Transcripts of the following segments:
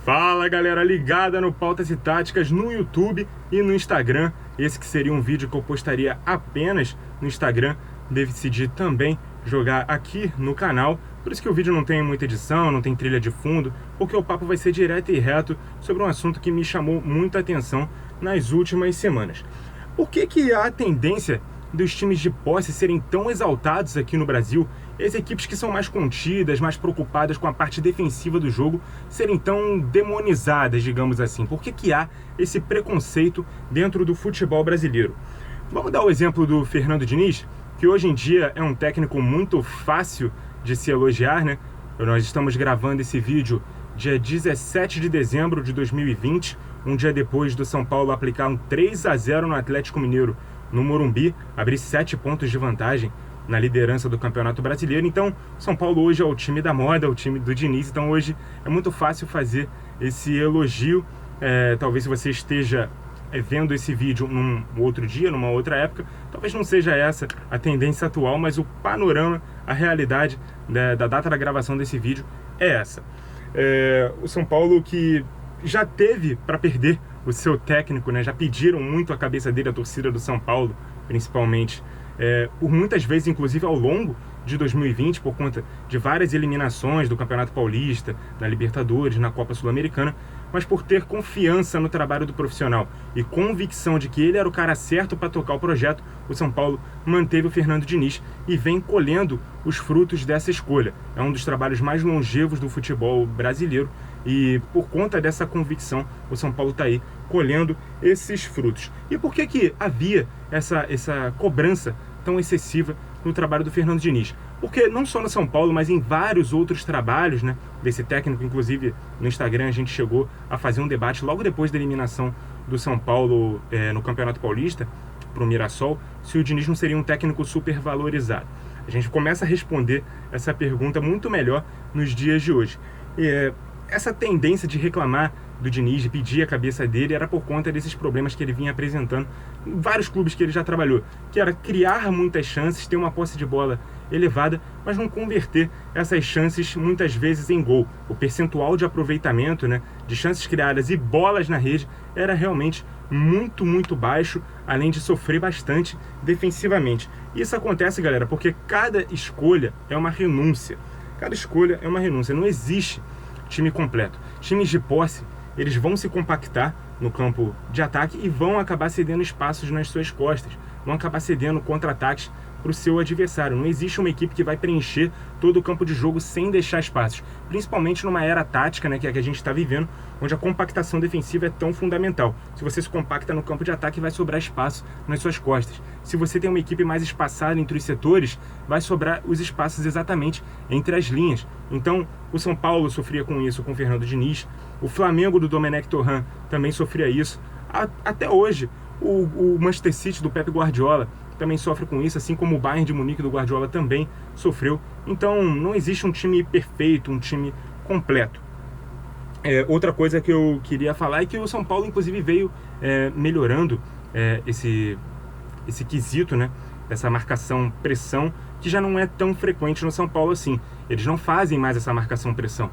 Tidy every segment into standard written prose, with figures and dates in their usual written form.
Fala galera ligada no Pautas e Táticas no YouTube e no Instagram. Esse que seria um vídeo que eu postaria apenas no Instagram, decidi também jogar aqui no canal. Por isso que o vídeo não tem muita edição, não tem trilha de fundo, porque o papo vai ser direto e reto sobre um assunto que me chamou muita atenção nas últimas semanas. Por que há a tendência dos times de posse serem tão exaltados aqui no Brasil, e as equipes que são mais contidas, mais preocupadas com a parte defensiva do jogo, serem tão demonizadas, digamos assim? Por que há esse preconceito dentro do futebol brasileiro? Vamos dar o exemplo do Fernando Diniz, que hoje em dia é um técnico muito fácil de se elogiar, né? Nós estamos gravando esse vídeo dia 17 de dezembro de 2020, um dia depois do São Paulo aplicar um 3-0 no Atlético Mineiro no Morumbi, abrir 7 pontos de vantagem na liderança do Campeonato Brasileiro. Então, São Paulo hoje é o time da moda, o time do Diniz. Então hoje é muito fácil fazer esse elogio. Talvez se você esteja vendo esse vídeo num outro dia, numa outra época, talvez não seja essa a tendência atual, mas o panorama, a realidade da data da gravação desse vídeo é essa. O São Paulo que já teve para perder o seu técnico, né? Já pediram muito a cabeça dele, a torcida do São Paulo, principalmente, por muitas vezes, inclusive ao longo de 2020, por conta de várias eliminações do Campeonato Paulista, na Libertadores, na Copa Sul-Americana, mas por ter confiança no trabalho do profissional e convicção de que ele era o cara certo para tocar o projeto, o São Paulo manteve o Fernando Diniz e vem colhendo os frutos dessa escolha. É um dos trabalhos mais longevos do futebol brasileiro e por conta dessa convicção o São Paulo está aí colhendo esses frutos. E por que havia essa cobrança tão excessiva no trabalho do Fernando Diniz? Porque não só no São Paulo, mas em vários outros trabalhos, né, desse técnico, inclusive no Instagram a gente chegou a fazer um debate logo depois da eliminação do São Paulo no Campeonato Paulista para o Mirassol, se o Diniz não seria um técnico super valorizado. A gente começa a responder essa pergunta muito melhor nos dias de hoje. Essa tendência de reclamar do Diniz, de pedir a cabeça dele, era por conta desses problemas que ele vinha apresentando em vários clubes que ele já trabalhou, que era criar muitas chances, ter uma posse de bola elevada, mas não converter essas chances muitas vezes em gol. O percentual de aproveitamento, né, de chances criadas e bolas na rede era realmente muito, muito baixo, além de sofrer bastante defensivamente. Isso acontece, galera, porque cada escolha é uma renúncia. Cada escolha é uma renúncia. Não existe time completo. Times de posse, eles vão se compactar no campo de ataque e vão acabar cedendo espaços nas suas costas, vão acabar cedendo contra-ataques para o seu adversário. Não existe uma equipe que vai preencher todo o campo de jogo sem deixar espaços, principalmente numa era tática, né, que é a que a gente está vivendo, onde a compactação defensiva é tão fundamental. Se você se compacta no campo de ataque, vai sobrar espaço nas suas costas. Se você tem uma equipe mais espaçada entre os setores, vai sobrar os espaços exatamente entre as linhas. Então, o São Paulo sofria com isso com o Fernando Diniz, o Flamengo do Domenech Torrent também sofria isso. Até hoje, o Manchester City do Pep Guardiola também sofre com isso, assim como o Bayern de Munique do Guardiola também sofreu. Então não existe um time perfeito, um time completo. Outra coisa que eu queria falar é que o São Paulo inclusive veio melhorando esse quesito, né, essa marcação-pressão, que já não é tão frequente no São Paulo assim. Eles não fazem mais essa marcação-pressão.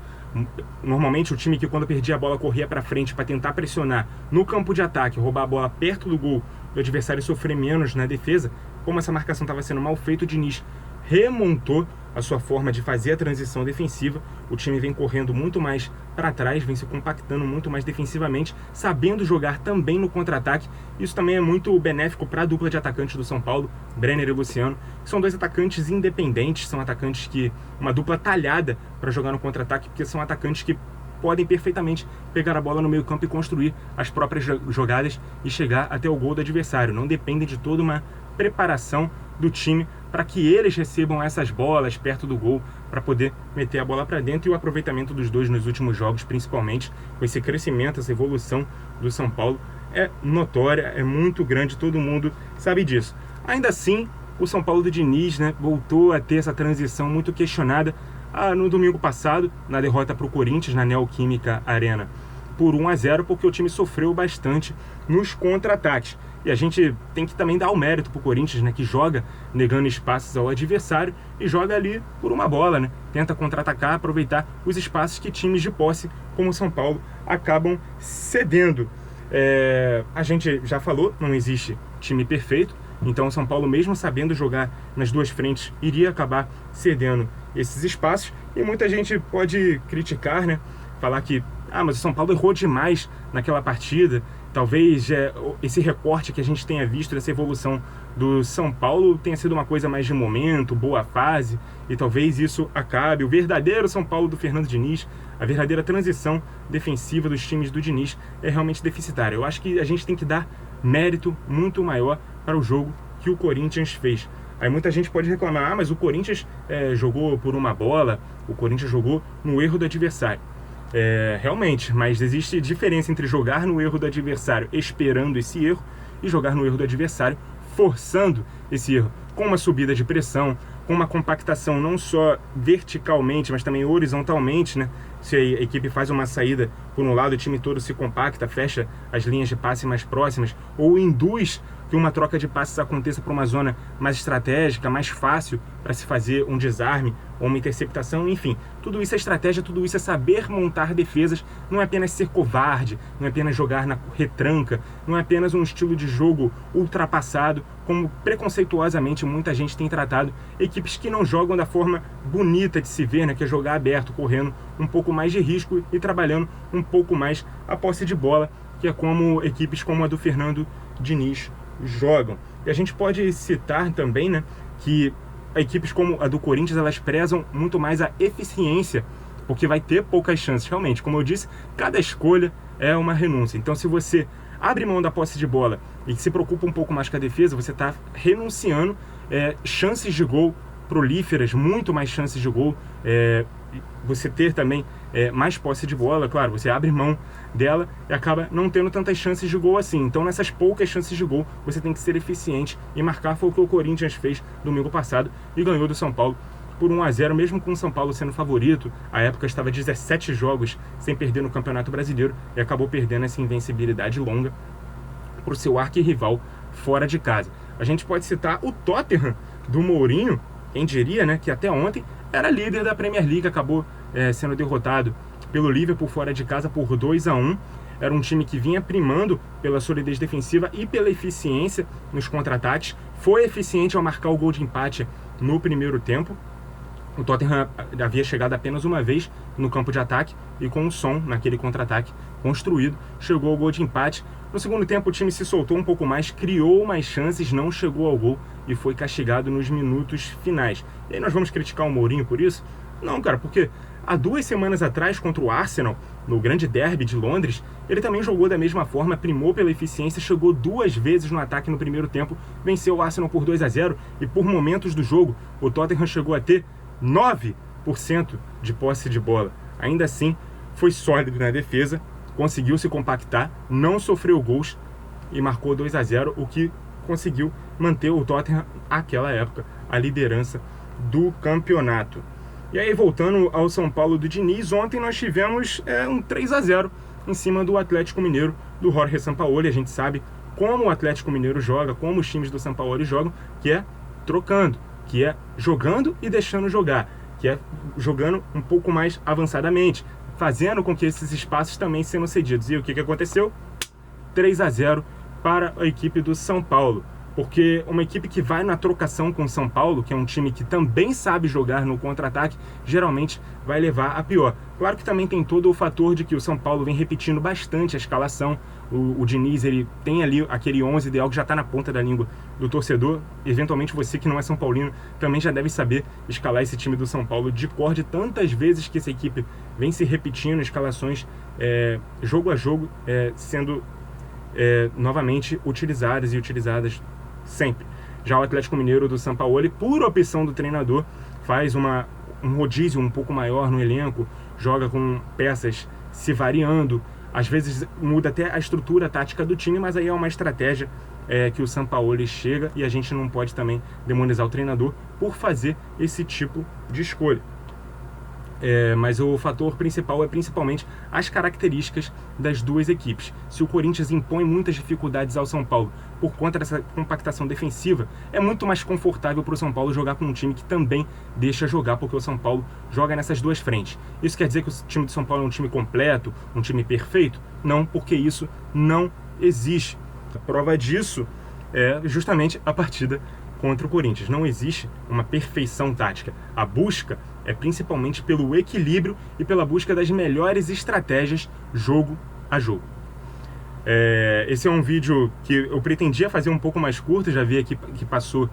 Normalmente o time que quando perdia a bola corria para frente para tentar pressionar no campo de ataque, roubar a bola perto do gol do adversário e sofrer menos na defesa. Como essa marcação estava sendo mal feita, o Diniz remontou a sua forma de fazer a transição defensiva. O time vem correndo muito mais para trás, vem se compactando muito mais defensivamente, sabendo jogar também no contra-ataque. Isso também é muito benéfico para a dupla de atacantes do São Paulo, Brenner e Luciano, que são dois atacantes independentes, são atacantes que uma dupla talhada para jogar no contra-ataque, porque são atacantes que podem perfeitamente pegar a bola no meio campo e construir as próprias jogadas e chegar até o gol do adversário. Não dependem de toda uma preparação do time para que eles recebam essas bolas perto do gol para poder meter a bola para dentro. E o aproveitamento dos dois nos últimos jogos, principalmente com esse crescimento, essa evolução do São Paulo, é notória, é muito grande, todo mundo sabe disso. Ainda assim, o São Paulo do Diniz, né, voltou a ter essa transição muito questionada no domingo passado, na derrota para o Corinthians na Neoquímica Arena por 1-0, porque o time sofreu bastante nos contra-ataques. E a gente tem que também dar o mérito pro Corinthians, né, que joga negando espaços ao adversário e joga ali por uma bola, né? Tenta contra-atacar, aproveitar os espaços que times de posse, como o São Paulo, acabam cedendo. A gente já falou, não existe time perfeito, então o São Paulo, mesmo sabendo jogar nas duas frentes, iria acabar cedendo esses espaços. E muita gente pode criticar, né? Falar que mas o São Paulo errou demais naquela partida. Talvez esse recorte que a gente tenha visto dessa evolução do São Paulo tenha sido uma coisa mais de momento, boa fase, e talvez isso acabe. O verdadeiro São Paulo do Fernando Diniz, a verdadeira transição defensiva dos times do Diniz é realmente deficitária. Eu acho que a gente tem que dar mérito muito maior para o jogo que o Corinthians fez. Aí muita gente pode reclamar, mas o Corinthians jogou por uma bola, o Corinthians jogou no erro do adversário. Realmente, mas existe diferença entre jogar no erro do adversário esperando esse erro e jogar no erro do adversário forçando esse erro, com uma subida de pressão, com uma compactação não só verticalmente, mas também horizontalmente, né? Se a equipe faz uma saída por um lado, o time todo se compacta, fecha as linhas de passe mais próximas, ou induz que uma troca de passes aconteça para uma zona mais estratégica, mais fácil para se fazer um desarme ou uma interceptação, enfim. Tudo isso é estratégia, tudo isso é saber montar defesas, não é apenas ser covarde, não é apenas jogar na retranca, não é apenas um estilo de jogo ultrapassado, como preconceituosamente muita gente tem tratado equipes que não jogam da forma bonita de se ver, né, que é jogar aberto, correndo um pouco mais de risco e trabalhando um pouco mais a posse de bola, que é como equipes como a do Fernando Diniz jogam. E a gente pode citar também, né, que equipes como a do Corinthians, elas prezam muito mais a eficiência, porque vai ter poucas chances. Realmente, como eu disse, cada escolha é uma renúncia. Então, se você abre mão da posse de bola e se preocupa um pouco mais com a defesa, você está renunciando chances de gol prolíferas, muito mais chances de gol, você ter também mais posse de bola, claro, você abre mão dela e acaba não tendo tantas chances de gol assim. Então, nessas poucas chances de gol, você tem que ser eficiente e marcar. Foi o que o Corinthians fez domingo passado e ganhou do São Paulo por 1-0, mesmo com o São Paulo sendo favorito. À época estava 17 jogos sem perder no Campeonato Brasileiro e acabou perdendo essa invencibilidade longa para o seu arquirrival fora de casa. A gente pode citar o Tottenham do Mourinho, quem diria, né, que até ontem era líder da Premier League, acabou sendo derrotado pelo Liverpool fora de casa por 2-1. Era um time que vinha primando pela solidez defensiva e pela eficiência nos contra-ataques. Foi eficiente ao marcar o gol de empate no primeiro tempo. O Tottenham havia chegado apenas uma vez no campo de ataque e com o Son, naquele contra-ataque construído, chegou ao gol de empate. No segundo tempo o time se soltou um pouco mais, criou mais chances, não chegou ao gol e foi castigado nos minutos finais. E aí nós vamos criticar o Mourinho por isso? Não, cara, porque há 2 semanas atrás contra o Arsenal, no grande derby de Londres, ele também jogou da mesma forma, primou pela eficiência, chegou 2 vezes no ataque no primeiro tempo, venceu o Arsenal por 2-0 e por momentos do jogo o Tottenham chegou a ter 9% de posse de bola. Ainda assim, foi sólido na defesa, conseguiu se compactar, não sofreu gols e marcou 2-0, o que conseguiu manter o Tottenham, àquela época, a liderança do campeonato. E aí, voltando ao São Paulo do Diniz, ontem nós tivemos um 3-0 em cima do Atlético Mineiro, do Jorge Sampaoli. A gente sabe como o Atlético Mineiro joga, como os times do Sampaoli jogam, que é trocando, que é jogando e deixando jogar, que é jogando um pouco mais avançadamente, fazendo com que esses espaços também sejam cedidos. E o que aconteceu? 3-0 para a equipe do São Paulo. Porque uma equipe que vai na trocação com o São Paulo, que é um time que também sabe jogar no contra-ataque, geralmente vai levar a pior. Claro que também tem todo o fator de que o São Paulo vem repetindo bastante a escalação. O Diniz, ele tem ali aquele 11 ideal que já está na ponta da língua do torcedor. Eventualmente você que não é São Paulino também já deve saber escalar esse time do São Paulo de cor, de tantas vezes que essa equipe vem se repetindo escalações jogo a jogo, sendo novamente utilizadas e utilizadas sempre. Já o Atlético Mineiro do Sampaoli, por opção do treinador, faz um rodízio um pouco maior no elenco, joga com peças se variando, às vezes muda até a estrutura tática do time, mas aí é uma estratégia que o Sampaoli chega e a gente não pode também demonizar o treinador por fazer esse tipo de escolha. Mas o fator principal é principalmente as características das duas equipes. Se o Corinthians impõe muitas dificuldades ao São Paulo por conta dessa compactação defensiva, é muito mais confortável para o São Paulo jogar com um time que também deixa jogar, porque o São Paulo joga nessas duas frentes. Isso quer dizer que o time de São Paulo é um time completo, um time perfeito? Não, porque isso não existe. A prova disso é justamente a partida contra o Corinthians. Não existe uma perfeição tática. A busca é principalmente pelo equilíbrio e pela busca das melhores estratégias jogo a jogo. Esse é um vídeo que eu pretendia fazer um pouco mais curto, já vi aqui que passou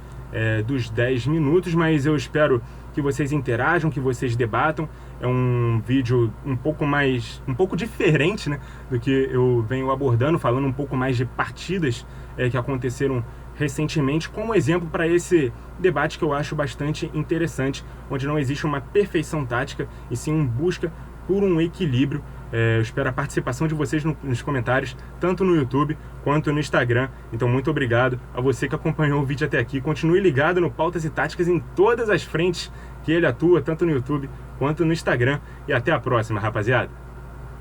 dos 10 minutos, mas eu espero que vocês interajam, que vocês debatam. É um vídeo um pouco diferente, né, do que eu venho abordando, falando um pouco mais de partidas que aconteceram recentemente, como exemplo para esse debate que eu acho bastante interessante, onde não existe uma perfeição tática e sim uma busca por um equilíbrio. Eu espero a participação de vocês nos comentários, tanto no YouTube quanto no Instagram. Então, muito obrigado a você que acompanhou o vídeo até aqui. Continue ligado no Pautas e Táticas em todas as frentes que ele atua, tanto no YouTube quanto no Instagram. E até a próxima, rapaziada!